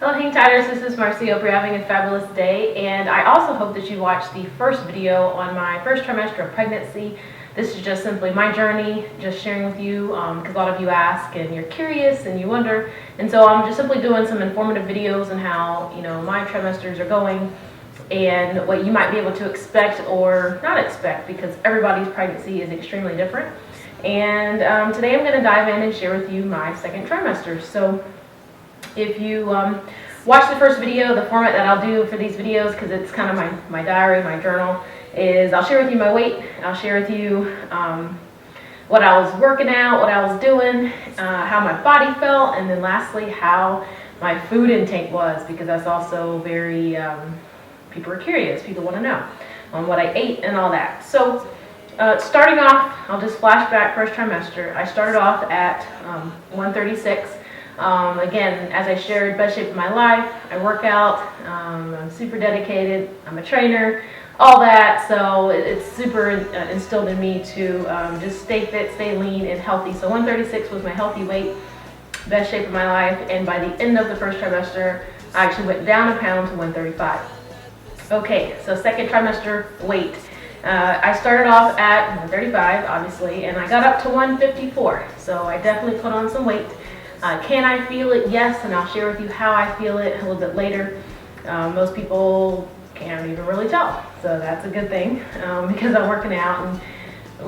Hello HangTighters, this is MarC. Hope you're having a fabulous day, and I also hope that you watched the first video on my first trimester of pregnancy. This is just simply my journey, just sharing with you because a lot of you ask and you're curious and you wonder, and so I'm just simply doing some informative videos on how my trimesters are going and what you might be able to expect or not expect, because everybody's pregnancy is extremely different. And today I'm going to dive in and share with you my second trimester. So if you watch the first video, the format that I'll do for these videos, because it's kind of my diary, my journal, is I'll share with you my weight, I'll share with you what I was working out, what I was doing, how my body felt, and then lastly how my food intake was, because that's also very, people are curious, people want to know on what I ate and all that. So starting off, I'll just flash back first trimester. I started off at 136. Again, as I shared, best shape of my life. I work out, I'm super dedicated, I'm a trainer, all that, so it's super instilled in me to just stay fit, stay lean and healthy. So 136 was my healthy weight, best shape of my life, and by the end of the first trimester, I actually went down a pound to 135. Okay, so second trimester weight. I started off at 135, obviously, and I got up to 154, so I definitely put on some weight. Can I feel it? Yes, and I'll share with you how I feel it a little bit later. Most people can't even really tell, so that's a good thing because I'm working out and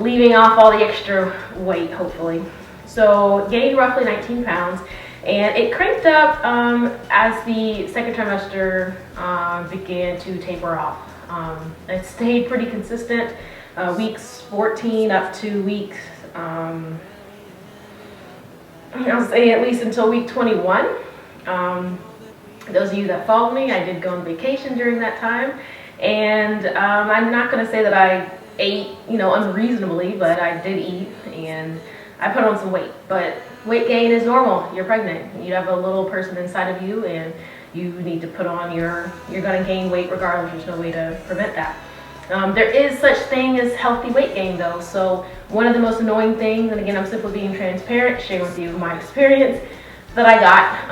leaving off all the extra weight, hopefully. So gained roughly 19 pounds, and it cranked up as the second trimester began to taper off. It stayed pretty consistent, weeks 14 up to weeks I'll say at least until week 21. Those of you that followed me, I did go on vacation during that time, and I'm not going to say that I ate, unreasonably, but I did eat, and I put on some weight. But weight gain is normal. You're pregnant. You have a little person inside of you, and you need to put on you're going to gain weight regardless. There's no way to prevent that. There is such thing as healthy weight gain though. So one of the most annoying things, and again I'm simply being transparent, sharing with you my experience that I got,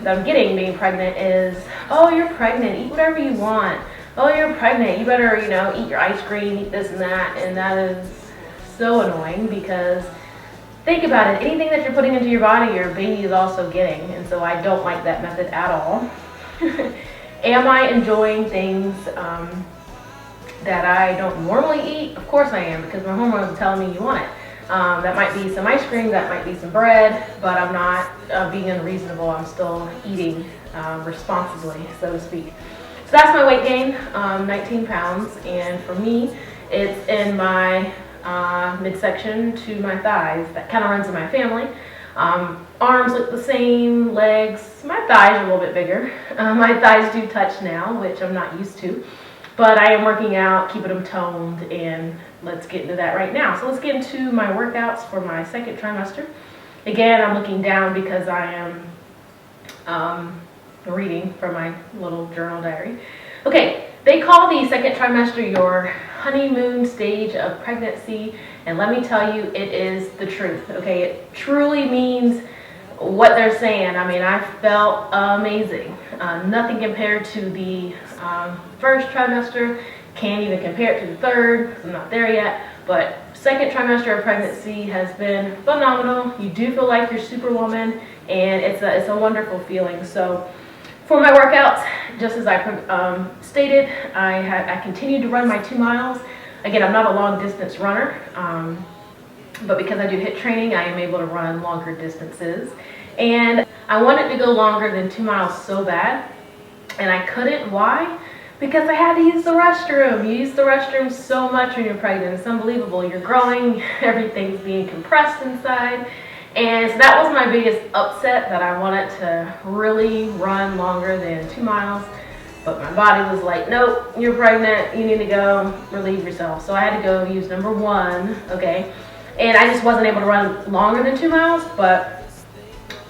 that I'm getting being pregnant is, oh, you're pregnant, eat whatever you want. Oh, you're pregnant, you better, eat your ice cream, eat this and that. And that is so annoying, because think about it, anything that you're putting into your body, your baby is also getting. And so I don't like that method at all. Am I enjoying things that I don't normally eat? Of course I am, because my hormones are telling me you want it. That might be some ice cream, that might be some bread, but I'm not being unreasonable. I'm still eating responsibly, so to speak. So that's my weight gain, 19 pounds, and for me, it's in my midsection to my thighs. That kind of runs in my family. Arms look the same, legs, my thighs are a little bit bigger. My thighs do touch now, which I'm not used to. But I am working out, keeping them toned, and let's get into that right now. So let's get into my workouts for my second trimester. Again, I'm looking down because I am reading from my little journal diary. Okay, they call the second trimester your honeymoon stage of pregnancy, and let me tell you, it is the truth. Okay, it truly means what they're saying. I mean, I felt amazing. Nothing compared to the first trimester. Can't even compare it to the third, because I'm not there yet. But second trimester of pregnancy has been phenomenal. You do feel like you're superwoman, and it's a wonderful feeling. So for my workouts, just as I stated, I continued to run my 2 miles. Again, I'm not a long distance runner. But because I do HIIT training, I am able to run longer distances. And I wanted to go longer than 2 miles so bad, and I couldn't. Why? Because I had to use the restroom. You use the restroom so much when you're pregnant. It's unbelievable. You're growing, everything's being compressed inside. And so that was my biggest upset, that I wanted to really run longer than 2 miles. But my body was like, nope, you're pregnant, you need to go relieve yourself. So I had to go use number 1, okay? And I just wasn't able to run longer than 2 miles, but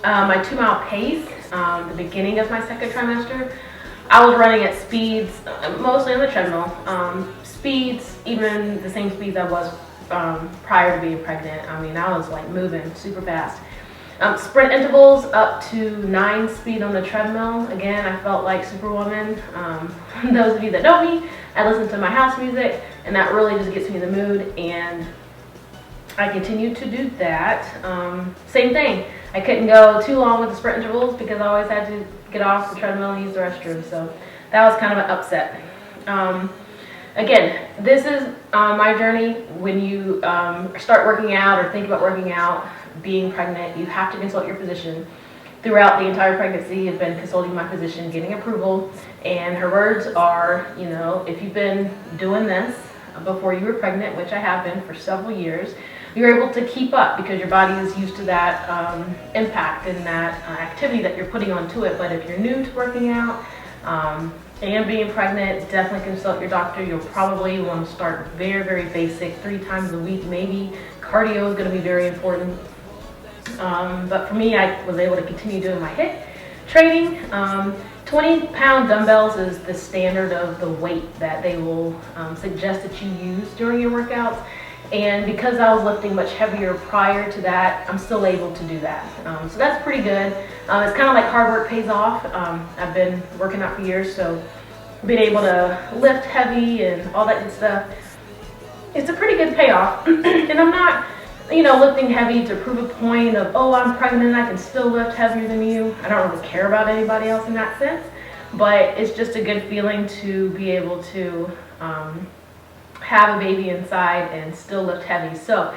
my 2 mile pace, the beginning of my second trimester, I was running at speeds, mostly on the treadmill, speeds, even the same speeds I was prior to being pregnant. I mean, I was like moving super fast. Sprint intervals up to 9 speed on the treadmill. Again, I felt like Superwoman. Those of you that know me, I listen to my house music, and that really just gets me in the mood, and I continue to do that. Same thing. I couldn't go too long with the sprint intervals because I always had to get off the treadmill and use the restroom, so that was kind of an upset. Again, this is my journey. When you start working out or think about working out, being pregnant, you have to consult your physician. Throughout the entire pregnancy, I've been consulting my physician, getting approval, and her words are, you know, if you've been doing this before you were pregnant, which I have been for several years, you're able to keep up because your body is used to that impact and that activity that you're putting onto it. But if you're new to working out and being pregnant, definitely consult your doctor. You'll probably want to start very, very basic, 3 times a week maybe. Cardio is going to be very important. But for me, I was able to continue doing my HIIT training. 20-pound dumbbells is the standard of the weight that they will suggest that you use during your workouts. And because I was lifting much heavier prior to that, I'm still able to do that. So that's pretty good. It's kind of like hard work pays off. I've been working out for years, so being able to lift heavy and all that good stuff, it's a pretty good payoff. And I'm not, you know, lifting heavy to prove a point of, oh, I'm pregnant, I can still lift heavier than you. I don't really care about anybody else in that sense, but it's just a good feeling to be able to have a baby inside and still lift heavy. So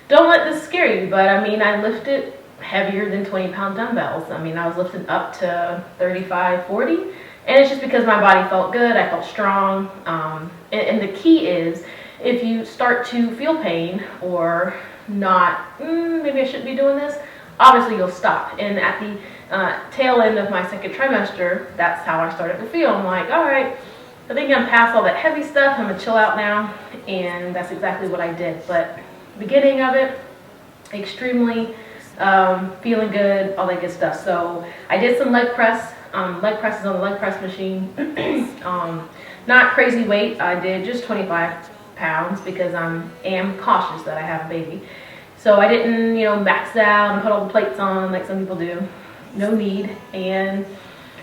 don't let this scare you, but I mean, I lifted heavier than 20-pound dumbbells. I mean, I was lifting up to 35, 40, and it's just because my body felt good, I felt strong. And the key is, if you start to feel pain or not, maybe I shouldn't be doing this, obviously you'll stop. And at the tail end of my second trimester, that's how I started to feel. I'm like, all right, I think I'm past all that heavy stuff, I'm gonna chill out now, and that's exactly what I did. But beginning of it, extremely feeling good, all that good stuff. So I did some leg presses on the leg press machine. Not crazy weight, I did just 25 pounds because I am cautious that I have a baby. So I didn't, you know, max out and put all the plates on like some people do. No need. And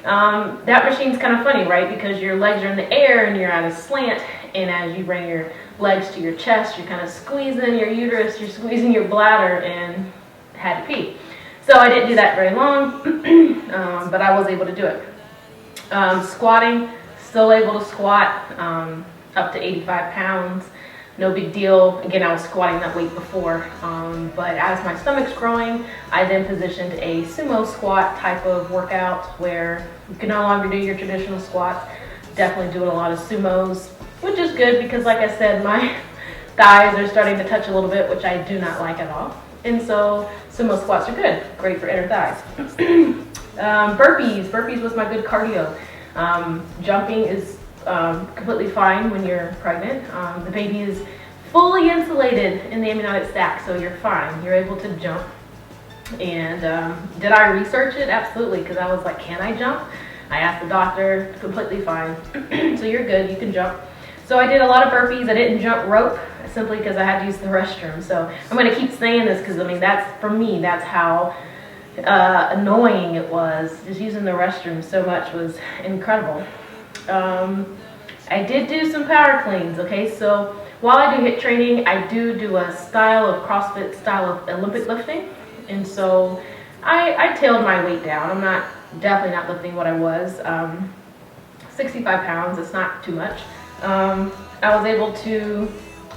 that machine's kind of funny, right? Because your legs are in the air and you're at a slant, and as you bring your legs to your chest, you're kind of squeezing your uterus, you're squeezing your bladder, and had to pee. So I didn't do that very long, but I was able to do it. Squatting, still able to squat up to 85 pounds. No big deal. Again, I was squatting that weight before, but as my stomach's growing, I then positioned a sumo squat type of workout where you can no longer do your traditional squats. Definitely doing a lot of sumos, which is good because, like I said, my thighs are starting to touch a little bit, which I do not like at all. And so sumo squats are good, great for inner thighs. Burpees was my good cardio. Jumping is completely fine when you're pregnant. The baby is fully insulated in the amniotic sac, so you're fine. You're able to jump. And did I research it? Absolutely, because I was like, can I jump? I asked the doctor, completely fine. So you're good, you can jump. So I did a lot of burpees. I didn't jump rope simply because I had to use the restroom. So I'm going to keep saying this because, I mean, that's, for me, that's how annoying it was. Just using the restroom so much was incredible. I did do some power cleans, okay? So while I do HIIT training, I do a style of CrossFit style of Olympic lifting. And so I tailed my weight down. I'm definitely not lifting what I was. 65 pounds, it's not too much. I was able to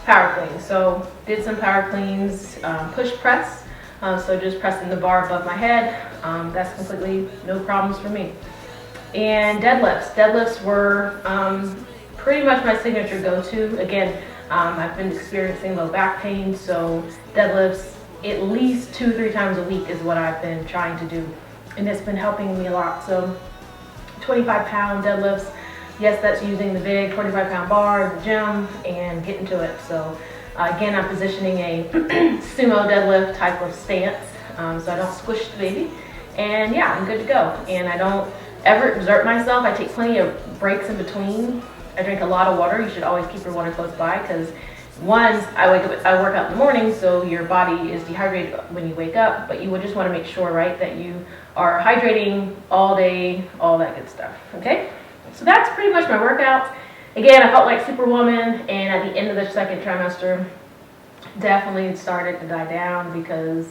power clean. So did some power cleans, push press. So just pressing the bar above my head. That's completely no problems for me. And deadlifts. Deadlifts were pretty much my signature go-to. Again, I've been experiencing low back pain, so deadlifts at least 2-3 times a week is what I've been trying to do. And it's been helping me a lot. So 25-pound deadlifts, yes, that's using the big 45-pound bar at the gym and getting to it. So again, I'm positioning a sumo deadlift type of stance, so I don't squish the baby. And yeah, I'm good to go. And I don't ever exert myself. I take plenty of breaks in between. I drink a lot of water. You should always keep your water close by because One, I work out in the morning, so your body is dehydrated when you wake up, but you would just want to make sure, right, that you are hydrating all day, all that good stuff, okay? So that's pretty much my workouts. Again, I felt like Superwoman, and at the end of the second trimester, definitely started to die down because,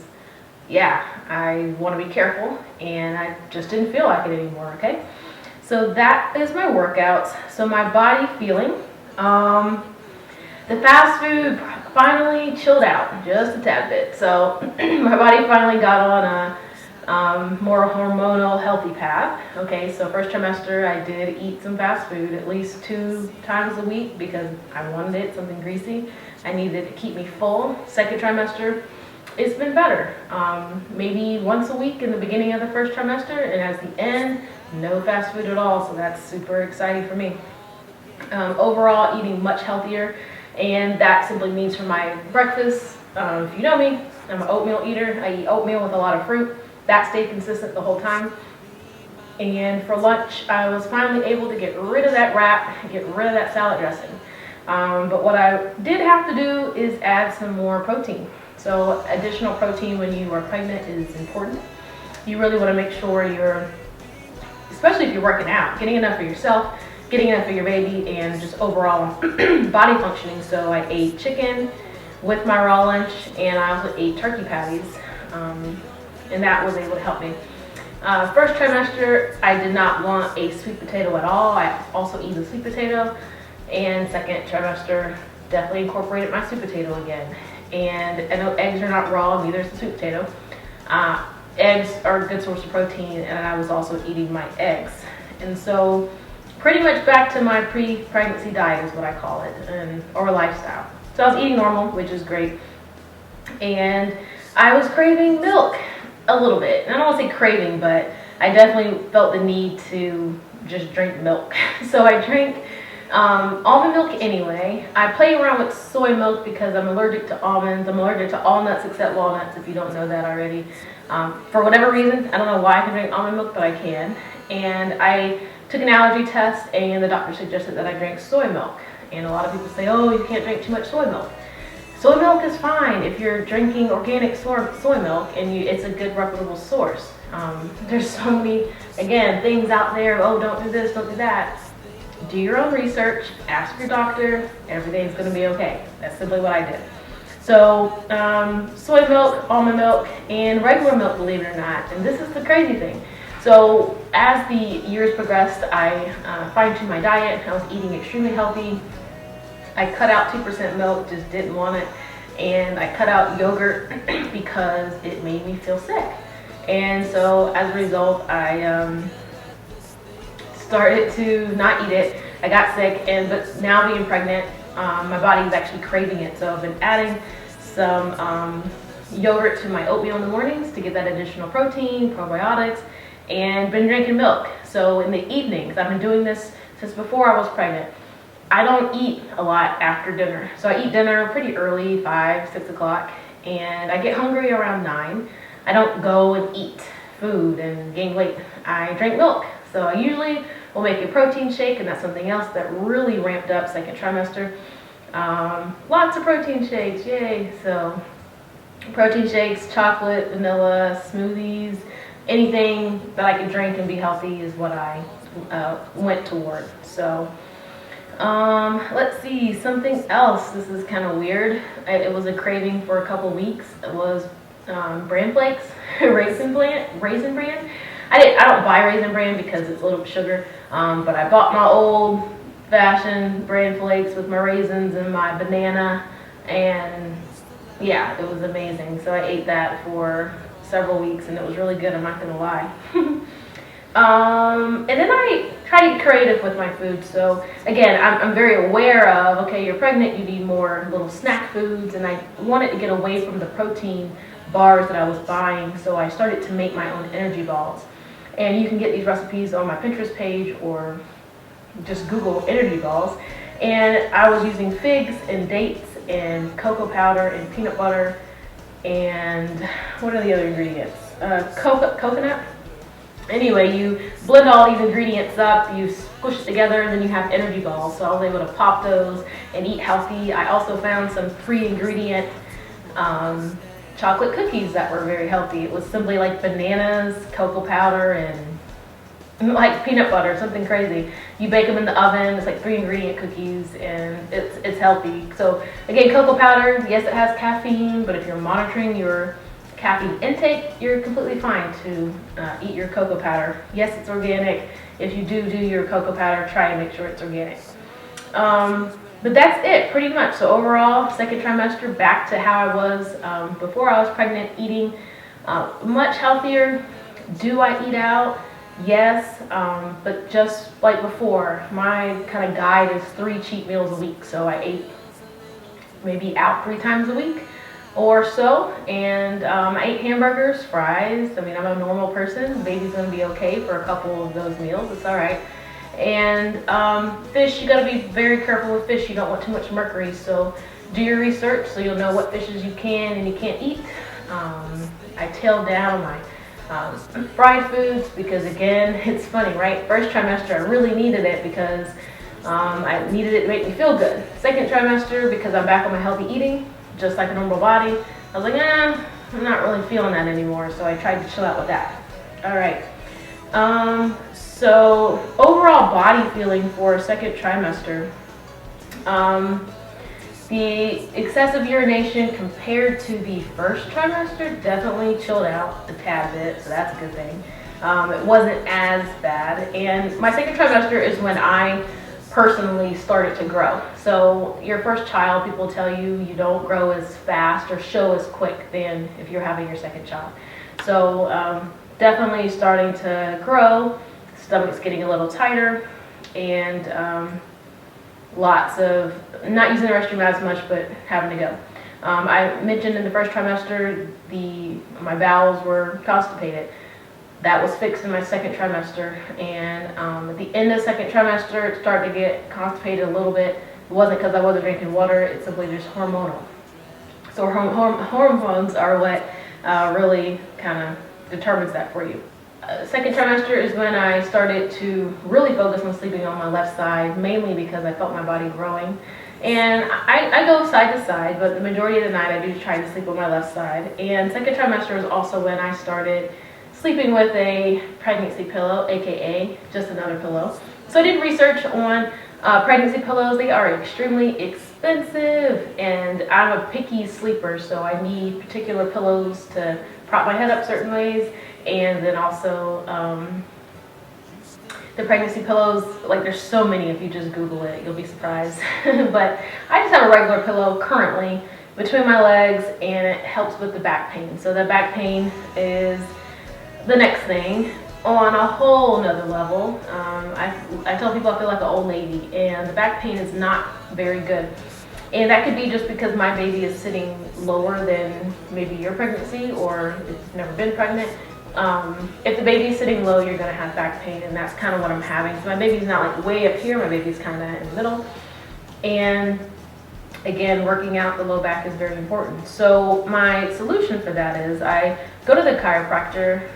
yeah, I want to be careful, and I just didn't feel like it anymore, okay? So that is my workouts. So my body feeling, the fast food finally chilled out just a tad bit. So my body finally got on a more hormonal healthy path. Okay, so first trimester I did eat some fast food at least 2 times a week because I wanted it, something greasy. I needed it to keep me full. Second trimester, it's been better. Maybe once a week in the beginning of the first trimester, and at the end, no fast food at all, so that's super exciting for me. Overall, eating much healthier, and that simply means for my breakfast, if you know me, I'm an oatmeal eater. I eat oatmeal with a lot of fruit. That stayed consistent the whole time. And for lunch, I was finally able to get rid of that wrap, get rid of that salad dressing. But what I did have to do is add some more protein. So additional protein when you are pregnant is important. You really want to make sure you're, especially if you're working out, getting enough for yourself, getting enough for your baby, and just overall body functioning. So I ate chicken with my raw lunch, and I also ate turkey patties, and that was able to help me. First trimester, I did not want a sweet potato at all. I also eat a sweet potato, and second trimester, definitely incorporated my sweet potato again. And I know eggs are not raw, neither is the sweet potato. Eggs are a good source of protein, and I was also eating my eggs. And so pretty much back to my pre-pregnancy diet is what I call it, or lifestyle. So I was eating normal, which is great. And I was craving milk a little bit. And I don't want to say craving, but I definitely felt the need to just drink milk. So I drank almond milk anyway. I play around with soy milk because I'm allergic to almonds. I'm allergic to all nuts except walnuts, if you don't know that already. For whatever reason, I don't know why I can drink almond milk, but I can. And I took an allergy test, and the doctor suggested that I drink soy milk. And a lot of people say, oh, you can't drink too much soy milk. Soy milk is fine if you're drinking organic soy milk and it's a good reputable source. There's so many, again, things out there, oh, don't do this, don't do that. Do your own research, ask your doctor, everything's gonna be okay. That's simply what I did. So soy milk, almond milk, and regular milk, believe it or not. And this is the crazy thing. So as the years progressed, I fine-tuned my diet. I was eating extremely healthy. I cut out 2% milk, just didn't want it. And I cut out yogurt because it made me feel sick. And so as a result, I started to not eat it. I got sick, but now being pregnant, my body is actually craving it. So I've been adding some yogurt to my oatmeal in the mornings to get that additional protein, probiotics, and been drinking milk. So in the evenings, I've been doing this since before I was pregnant. I don't eat a lot after dinner. So I eat dinner pretty early, 5, 6 o'clock, and I get hungry around 9. I don't go and eat food and gain weight. I drink milk. So I usually will make a protein shake, and that's something else that really ramped up second trimester. Lots of protein shakes, yay. So protein shakes, chocolate, vanilla, smoothies, anything that I could drink and be healthy is what I went toward. So let's see, something else. This is kind of weird. It was a craving for a couple weeks. It was bran flakes, raisin bran. I don't buy Raisin Bran because it's a little sugar, but I bought my old fashioned bran flakes with my raisins and my banana, and yeah, it was amazing. So I ate that for several weeks, and it was really good, I'm not gonna lie. And then I try to get creative with my food. So again, I'm very aware of, okay, you're pregnant, you need more little snack foods, and I wanted to get away from the protein bars that I was buying, so I started to make my own energy balls. And you can get these recipes on my Pinterest page or just Google energy balls. And I was using figs and dates and cocoa powder and peanut butter and what are the other ingredients? Coconut. Anyway, you blend all these ingredients up, you squish it together, and then you have energy balls. So I was able to pop those and eat healthy. I also found some pre-ingredient chocolate cookies that were very healthy. It was simply like bananas, cocoa powder, and like peanut butter, something crazy. You bake them in the oven. It's like 3-ingredient cookies, and it's healthy. So again, cocoa powder, yes, it has caffeine, but if you're monitoring your caffeine intake, you're completely fine to eat your cocoa powder. Yes, it's organic. If you do your cocoa powder, try and make sure it's organic. But that's it, pretty much. So overall, second trimester, back to how I was before I was pregnant, eating much healthier. Do I eat out? Yes, but just like before, my kind of guide is 3 cheat meals a week. So I ate maybe out 3 times a week or so, and I ate hamburgers, fries. I mean, I'm a normal person. Baby's gonna be okay for a couple of those meals. It's all right. And fish, you gotta be very careful with fish. You don't want too much mercury. So do your research so you'll know what fishes you can and you can't eat. I tailed down my fried foods because, again, it's funny, right? First trimester, I really needed it because I needed it to make me feel good. Second trimester, because I'm back on my healthy eating, just like a normal body, I was like, I'm not really feeling that anymore, so I tried to chill out with that. All right. So overall body feeling for second trimester, the excessive urination compared to the first trimester definitely chilled out a tad bit, so that's a good thing. It wasn't as bad, and my second trimester is when I personally started to grow. So your first child, people tell you you don't grow as fast or show as quick than if you're having your second child. So definitely starting to grow, stomach's getting a little tighter, and lots of not using the restroom as much, but having to go. I mentioned in the first trimester my bowels were constipated. That was fixed in my second trimester, and at the end of second trimester, it started to get constipated a little bit. It wasn't because I wasn't drinking water, it's simply just hormonal. So hormones are what really kind of determines that for you. Second trimester is when I started to really focus on sleeping on my left side, mainly because I felt my body growing. And I go side to side, but the majority of the night I do try to sleep on my left side. And second trimester is also when I started sleeping with a pregnancy pillow, aka just another pillow. So I did research on pregnancy pillows. They are extremely expensive, and I'm a picky sleeper, so I need particular pillows to prop my head up certain ways. And then also the pregnancy pillows, like there's so many, if you just Google it, you'll be surprised. But I just have a regular pillow currently between my legs, and it helps with the back pain. So the back pain is the next thing on a whole nother level. I tell people I feel like an old lady, and the back pain is not very good. And that could be just because my baby is sitting lower than maybe your pregnancy, or if you've never been pregnant. If the baby's sitting low, you're gonna have back pain, and that's kind of what I'm having. So my baby's not like way up here, my baby's kind of in the middle. And again, working out the low back is very important. So my solution for that is I go to the chiropractor,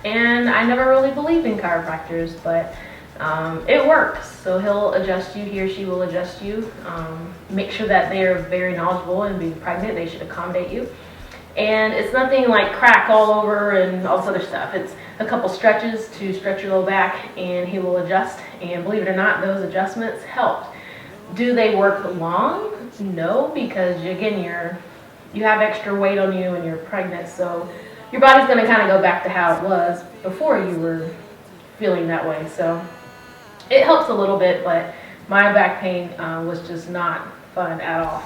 and I never really believed in chiropractors, but it works. So he'll adjust you, he or she will adjust you, make sure that they're very knowledgeable and being pregnant, they should accommodate you. And it's nothing like crack all over and all this other stuff. It's a couple stretches to stretch your low back, and he will adjust. And believe it or not, those adjustments helped. Do they work long? No, because again, you have extra weight on you and you're pregnant, so your body's going to kind of go back to how it was before you were feeling that way. So it helps a little bit, but my back pain was just not fun at all.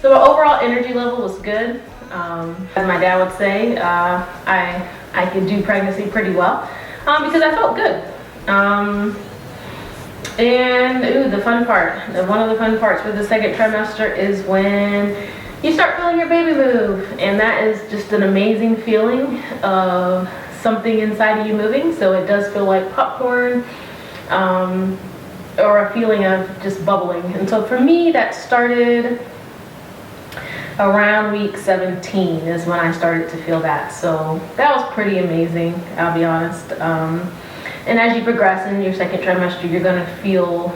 So my overall energy level was good. As my dad would say, I could do pregnancy pretty well because I felt good. And the fun part, one of the fun parts for the second trimester is when you start feeling your baby move, and that is just an amazing feeling of something inside of you moving. So it does feel like popcorn, or a feeling of just bubbling. And so for me, that started around week 17 is when I started to feel that. So that was pretty amazing, I'll be honest. And as you progress in your second trimester, you're going to feel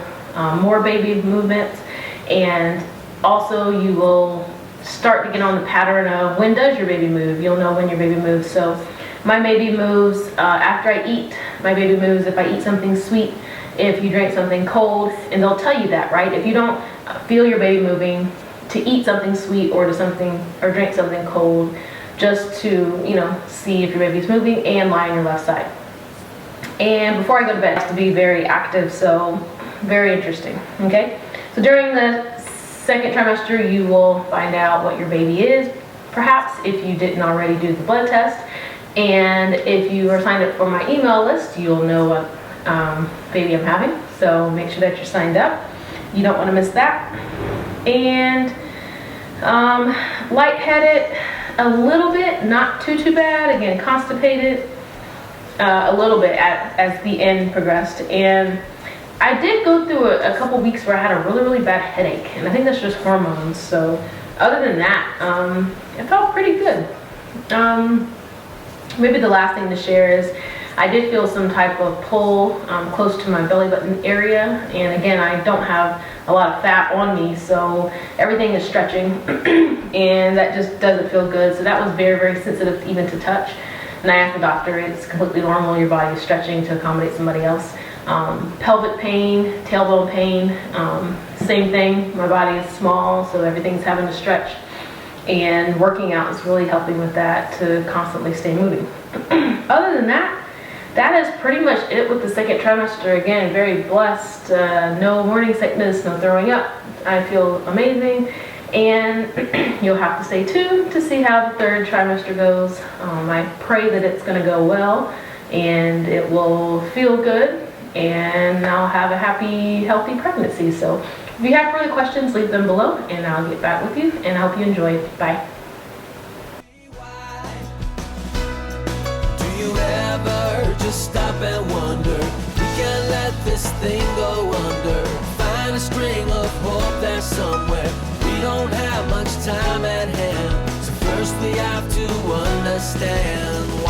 more baby movements, and also you will start to get on the pattern of when does your baby move. You'll know when your baby moves. So my baby moves after I eat. My baby moves if I eat something sweet, if you drink something cold, and they'll tell you that, right? If you don't feel your baby moving, to eat something sweet or drink something cold, just to, you know, see if your baby's moving, and lie on your left side. And before I go to bed, it's to be very active, so very interesting. Okay, so during the second trimester, you will find out what your baby is, perhaps if you didn't already do the blood test. And if you are signed up for my email list, you'll know what baby I'm having. So make sure that you're signed up. You don't want to miss that. And lightheaded a little bit, not too bad. Again, constipated a little bit as the end progressed. And I did go through a couple weeks where I had a really bad headache, and I think that's just hormones. So other than that, it felt pretty good. Maybe the last thing to share is I did feel some type of pull close to my belly button area, and again, I don't have a lot of fat on me, so everything is stretching and that just doesn't feel good. So that was very sensitive even to touch, and I asked the doctor, it's completely normal, your body is stretching to accommodate somebody else. Pelvic pain, tailbone pain, same thing. My body is small, so everything's having to stretch, and working out is really helping with that, to constantly stay moving. Other than that, that is pretty much it with the second trimester. Again, very blessed. No morning sickness, no throwing up. I feel amazing, and you'll have to stay tuned to see how the third trimester goes. I pray that it's going to go well and it will feel good, and I'll have a happy, healthy pregnancy. So if you have further questions, leave them below and I'll get back with you, and I hope you enjoy it. Bye. Do you ever just stop and wonder, we can't let this thing go under? Find a string of hope there somewhere. We don't have much time at hand, so first we have to understand